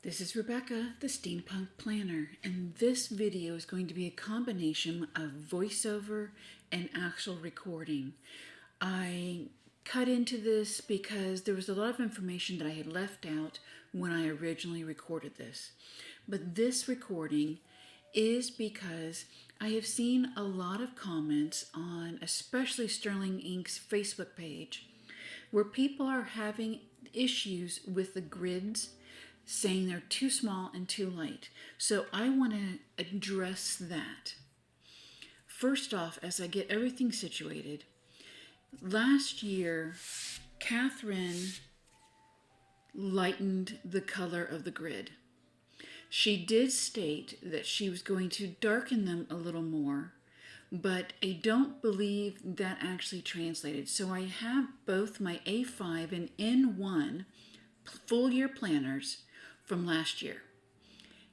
This is Rebecca, the Steampunk Planner, and this video is going to be a combination of voiceover and actual recording. I cut into this because there was a lot of information that I had left out when I originally recorded this. But this recording is because I have seen a lot of comments on especially Sterling Ink's Facebook page where people are having issues with the grids, saying they're too small and too light. So I want to address that. First off, as I get everything situated, last year, Catherine lightened the color of the grid. She did state that she was going to darken them a little more, but I don't believe that actually translated. So I have both my A5 and N1 full year planners from last year.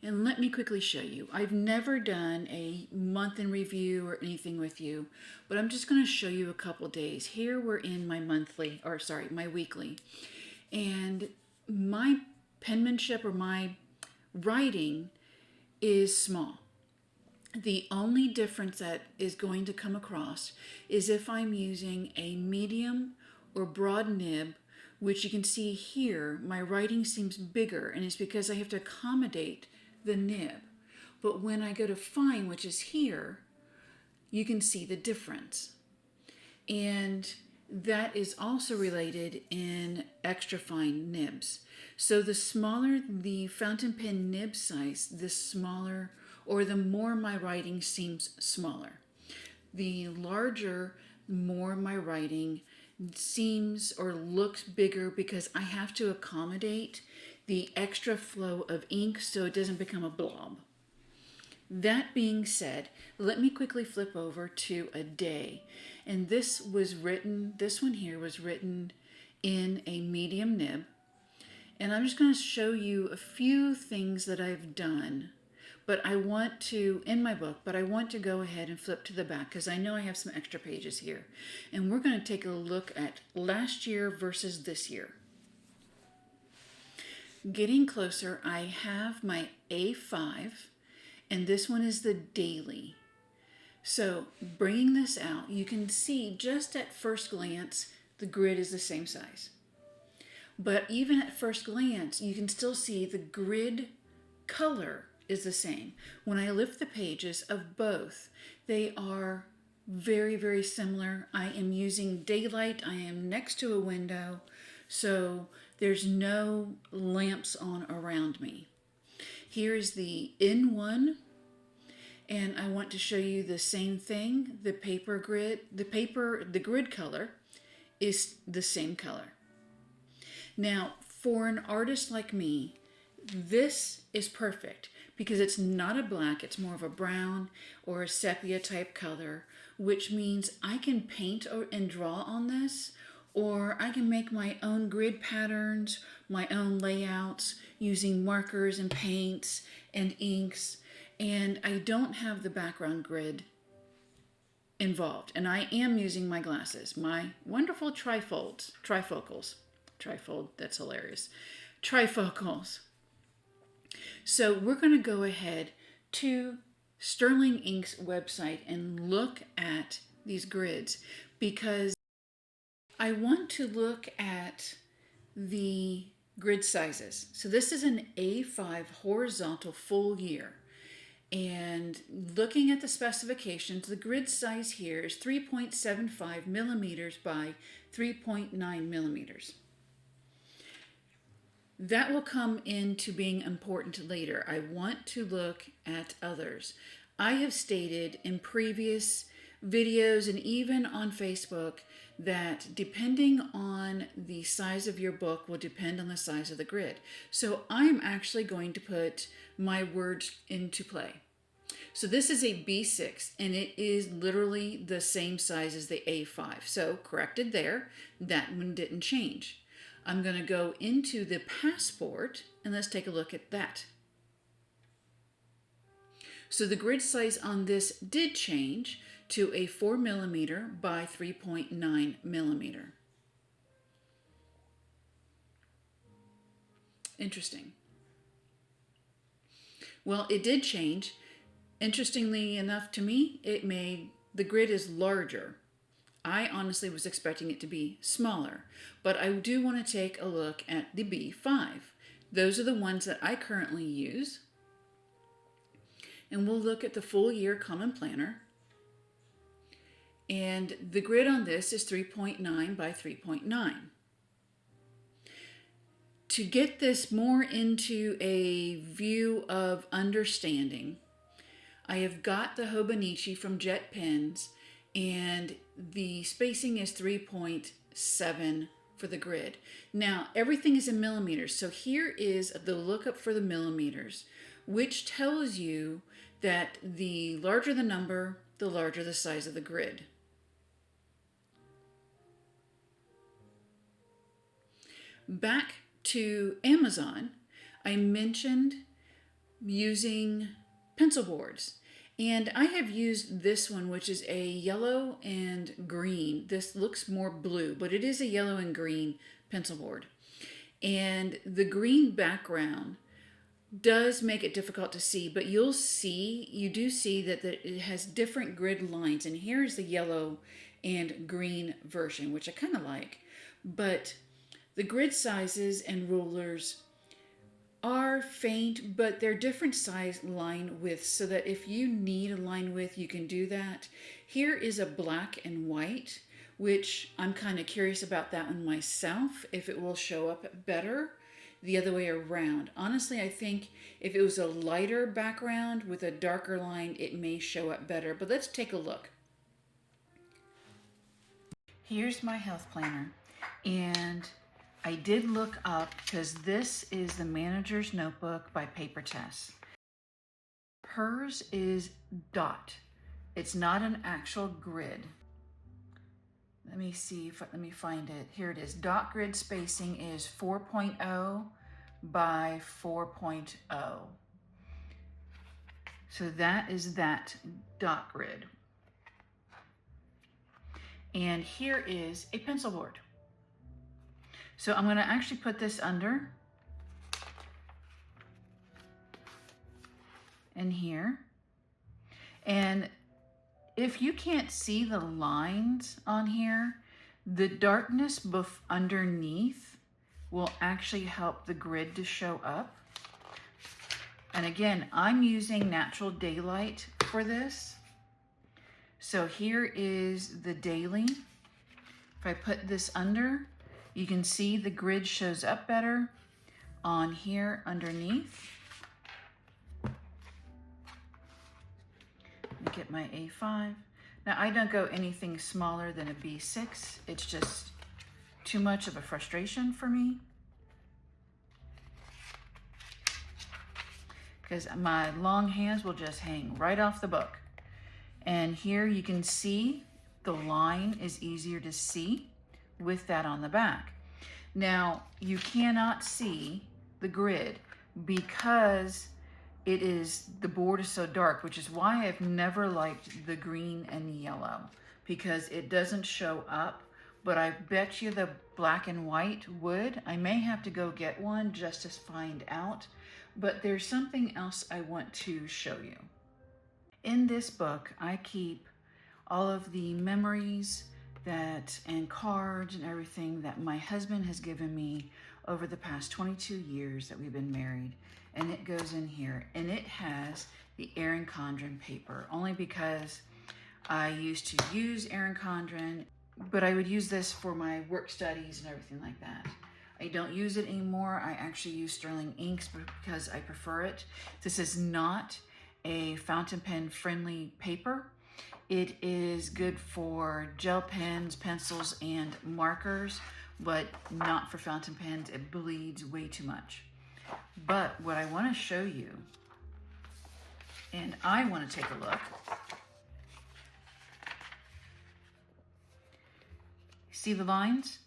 And let me quickly show you. I've never done a month in review or anything with you, but I'm just going to show you a couple days. Here we're in my my weekly. And my penmanship or my writing is small. The only difference that is going to come across is if I'm using a medium or broad nib, which you can see here, my writing seems bigger, and it's because I have to accommodate the nib. But when I go to fine, which is here, you can see the difference. And that is also related in extra fine nibs. So the smaller the fountain pen nib size, the smaller or the more my writing seems smaller. The larger, the more my writing seems or looks bigger because I have to accommodate the extra flow of ink so it doesn't become a blob. That being said, let me quickly flip over to a day. And this one here was written in a medium nib. And I'm just going to show you a few things that I've done. But I want to, in my book, but I want to go ahead and flip to the back because I know I have some extra pages here. And we're going to take a look at last year versus this year. Getting closer, I have my A5, and this one is the daily. So bringing this out, you can see just at first glance, the grid is the same size. But even at first glance, you can still see the grid color is the same. When I lift the pages of both, they are very, very similar. I am using daylight. I am next to a window, so there's no lamps on around me. Here is the N1, and I want to show you the same thing. The paper grid, the grid color is the same color. Now, for an artist like me, this is perfect because it's not a black, it's more of a brown or a sepia type color, which means I can paint and draw on this, or I can make my own grid patterns, my own layouts using markers and paints and inks, and I don't have the background grid involved. And I am using my glasses, my wonderful trifocals. Trifold, that's hilarious. Trifocals. So we're going to go ahead to Sterling Ink's website and look at these grids because I want to look at the grid sizes. So this is an A5 horizontal full year. And looking at the specifications, the grid size here is 3.75 millimeters by 3.9 millimeters. That will come into being important later. I want to look at others. I have stated in previous videos and even on Facebook that depending on the size of your book will depend on the size of the grid. So I'm actually going to put my words into play. So this is a B6 and it is literally the same size as the A5. So corrected there, that one didn't change. I'm going to go into the passport and let's take a look at that. So the grid size on this did change to a 4 millimeter by 3.9 millimeter. Interesting. Well, it did change. Interestingly enough to me, it made the grid is larger. I honestly was expecting it to be smaller, but I do want to take a look at the B5. Those are the ones that I currently use. And we'll look at the full year common planner. And the grid on this is 3.9 by 3.9. To get this more into a view of understanding, I have got the Hobonichi from Jet Pens, and the spacing is 3.7 for the grid. Now, everything is in millimeters, so here is the lookup for the millimeters, which tells you that the larger the number, the larger the size of the grid. Back to Amazon, I mentioned using pencil boards. And I have used this one, which is a yellow and green. This looks more blue, but it is a yellow and green pencil board. And the green background does make it difficult to see, but you do see that it has different grid lines. And here's the yellow and green version, which I kind of like. But the grid sizes and rulers are faint, but they're different size line widths, so that if you need a line width, you can do that. Here is a black and white, which I'm kind of curious about that one myself, if it will show up better the other way around. Honestly, I think if it was a lighter background with a darker line, it may show up better, but let's take a look. Here's my health planner, and I did look up, because this is the Manager's Notebook by Paper Tess. Hers is dot. It's not an actual grid. Let me find it. Here it is. Dot grid spacing is 4.0 by 4.0. So that is that dot grid. And here is a pencil board. So I'm going to actually put this under and here. And if you can't see the lines on here, the darkness underneath will actually help the grid to show up. And again, I'm using natural daylight for this. So here is the daily. If I put this under, you can see the grid shows up better on here underneath. Let me get my A5. Now, I don't go anything smaller than a B6. It's just too much of a frustration for me, because my long hands will just hang right off the book. And here you can see the line is easier to see with that on the back. Now, you cannot see the grid because the board is so dark, which is why I've never liked the green and yellow, because it doesn't show up. But I bet you the black and white would. I may have to go get one just to find out, but there's something else I want to show you. In this book, I keep all of the memories and cards and everything that my husband has given me over the past 22 years that we've been married. And it goes in here, and it has the Erin Condren paper, only because I used to use Erin Condren, but I would use this for my work studies and everything like that. I don't use it anymore. I actually use Sterling inks because I prefer it. This is not a fountain pen friendly paper. It is good for gel pens, pencils, and markers, but not for fountain pens. It bleeds way too much. But what I want to show you, and I want to take a look. See the lines?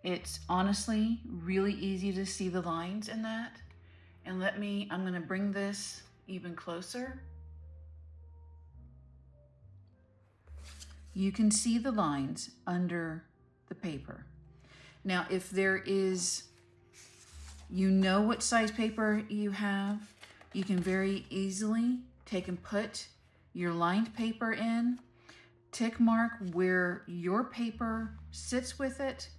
It's honestly really easy to see the lines in that. And I'm going to bring this even closer. You can see the lines under the paper. Now, if there is, what size paper you have, you can very easily take and put your lined paper in, tick mark where your paper sits with it,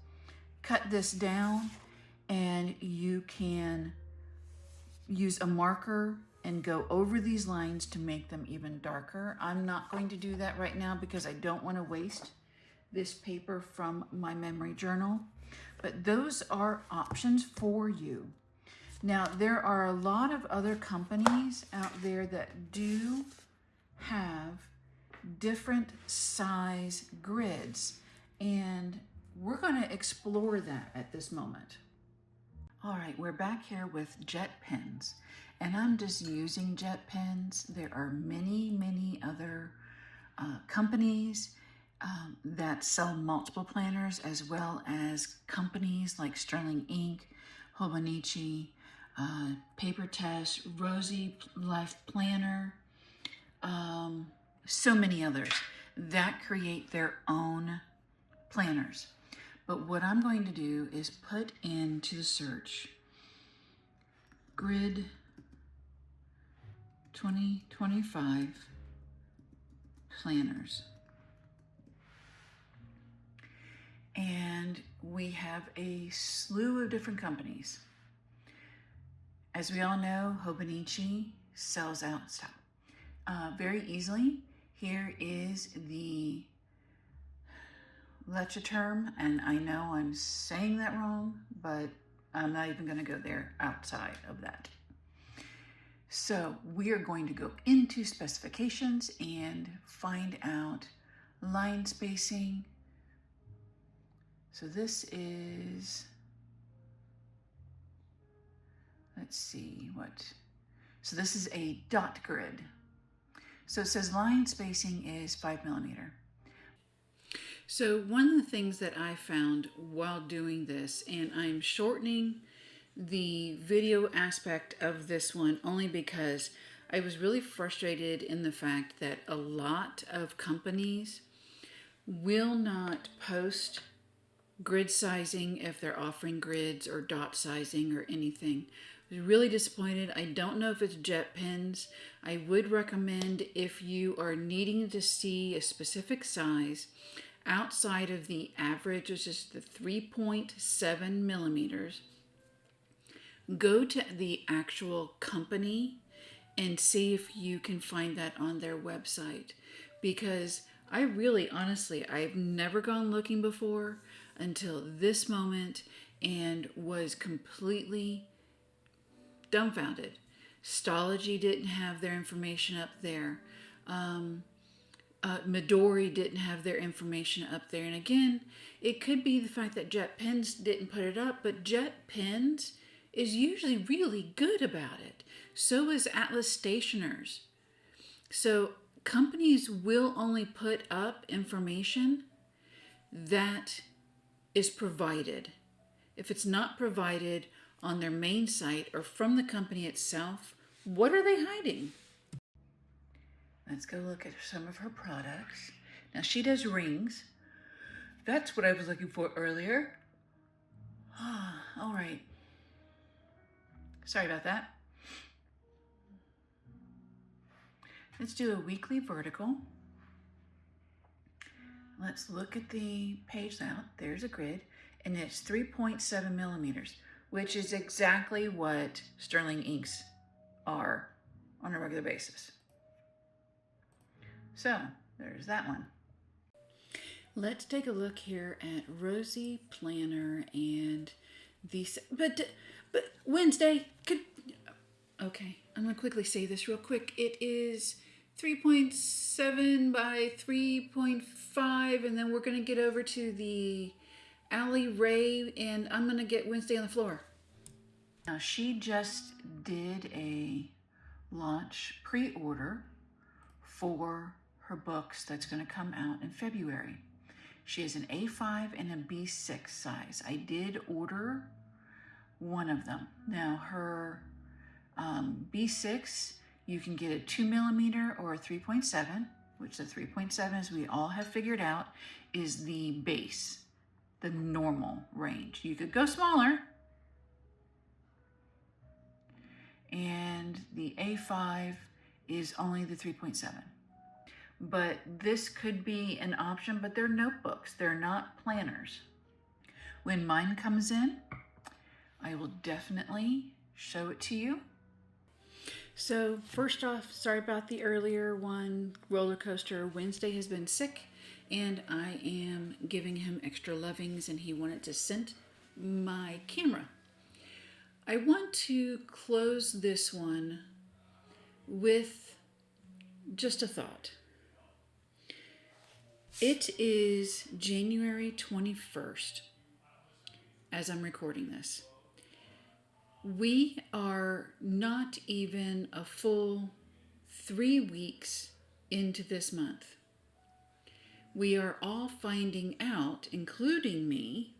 cut this down, and you can use a marker and go over these lines to make them even darker. I'm not going to do that right now because I don't want to waste this paper from my memory journal, but those are options for you. Now, there are a lot of other companies out there that do have different size grids, and we're going to explore that at this moment. All right, we're back here with jet pens, and I'm just using jet pens. There are many other companies that sell multiple planners, as well as companies like Sterling Ink, Hobonichi, Paper Test, Rosie Life Planner, so many others that create their own planners. But what I'm going to do is put into the search Grid 2025 planners. And we have a slew of different companies. As we all know, Hobonichi sells out stuff very easily. Here is the Lechaterm, and I know I'm saying that wrong, but I'm not even going to go there outside of that. So we are going to go into specifications and find out line spacing. So this is, let's see what, so this is a dot grid. So it says line spacing is 5 millimeter. So one of the things that I found while doing this, and I'm shortening the video aspect of this one only because I was really frustrated in the fact that a lot of companies will not post grid sizing if they're offering grids or dot sizing or anything. I was really disappointed. I don't know if it's jet pens. I would recommend, if you are needing to see a specific size outside of the average, which is the 3.7 millimeters, go to the actual company and see if you can find that on their website. Because I really, honestly, I've never gone looking before until this moment and was completely dumbfounded. Stology didn't have their information up there. Midori didn't have their information up there. And again, it could be the fact that Jet Pens didn't put it up, but Jet Pens is usually really good about it. So is Atlas Stationers. So companies will only put up information that is provided. If it's not provided on their main site or from the company itself, what are they hiding? Let's go look at some of her products. Now she does rings. That's what I was looking for earlier. All right. Sorry about that. Let's do a weekly vertical. Let's look at the page out. There's a grid, and it's 3.7 millimeters, which is exactly what Sterling inks are on a regular basis. So there's that one. Let's take a look here at Rosie Planner and these, but Wednesday, okay, I'm gonna quickly say this real quick. It is 3.7 by 3.5, and then we're gonna get over to the Alley Ray, and I'm gonna get Wednesday on the floor. Now she just did a launch pre-order for her books that's going to come out in February. She has an A5 and a B6 size. I did order one of them. Now her B6, you can get a 2 millimeter or a 3.7, which the 3.7, as we all have figured out, is the base, the normal range. You could go smaller. And the the A5 is only the 3.7. But this could be an option, but they're notebooks. They're not planners. When mine comes in, I will definitely show it to you. So first off, sorry about the earlier one, roller coaster. Wednesday has been sick and I am giving him extra lovings and he wanted to scent my camera. I want to close this one with just a thought. It is January 21st as I'm recording this. We are not even a full 3 weeks into this month. We are all finding out, including me,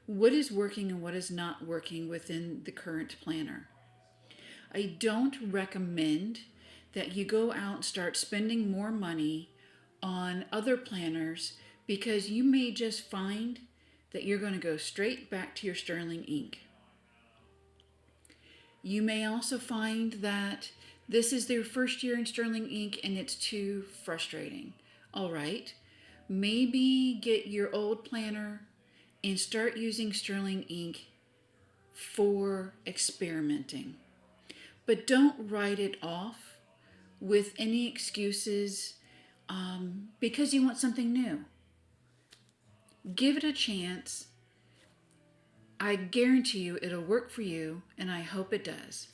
what is working and what is not working within the current planner. I don't recommend that you go out and start spending more money on other planners because you may just find that you're going to go straight back to your Sterling ink. You may also find that this is their first year in Sterling ink and it's too frustrating. All right, maybe get your old planner and start using Sterling ink for experimenting. But don't write it off with any excuses because you want something new. Give it a chance. I guarantee you it'll work for you, and I hope it does.